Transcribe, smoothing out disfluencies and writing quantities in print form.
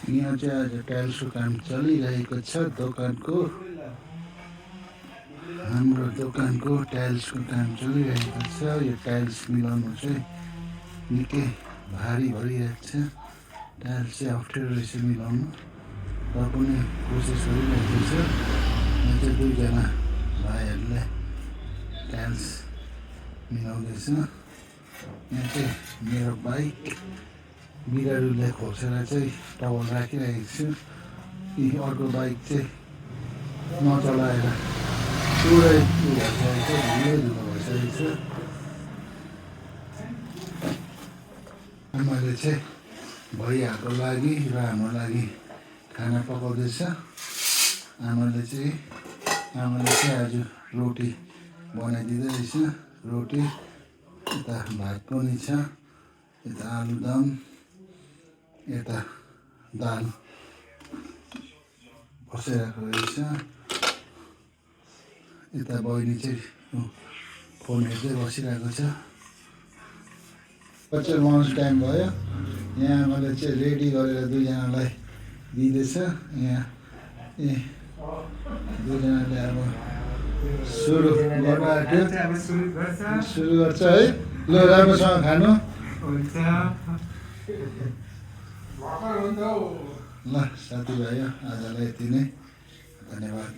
यहाँ चाहिँ आज टाइल्सको काम चलिरहेको छ दोकानको। हाम्रो दोकानको टाइल्सको काम चलिरहेको छ। यो टाइल्स मिलाउनु चाहिँ निकै भारी भइरहेको छ। टाइल्स चाहिँ अप्ठ्यारो रहेछ मिलाउनु, र पनि कोसिस गरिरहेको छ। यहाँ चाहिँ दुईजना भाइहरूले टाइल्स मिलाउँदैछ। यहाँ चाहिँ मेरो बाइक बिरालोले खोसेर चाहिँ टावल राखिरहेको छु। यी अर्को बाइक चाहिँ नचलाएर पुरै भइसकेको छ, धुलो भइसकेको छ। आमाले चाहिँ भैयाको लागि र हाम्रो लागि खाना पकाउँदैछ। आमाले चाहिँ आज रोटी बनाइदिँदै रहेछ। रोटी, यता भात पनि छ, यता आलुदम, यता दाल बसिरहेको रहेछ। यता बहिनी चाहिँ फोन हेर्दै बसिरहेको छ। बच्चा बनाउनु टाइम भयो। यहाँ आमाले चाहिँ रेडी गरेर दुईजनालाई दिँदैछ। यहाँ दुईजनाले अब सुरु गर्न आँट्यो। सुरु गर्छ है। ल राम्रोसँग खानु। ल साथीभाइ, आजलाई यति नै। धन्यवाद।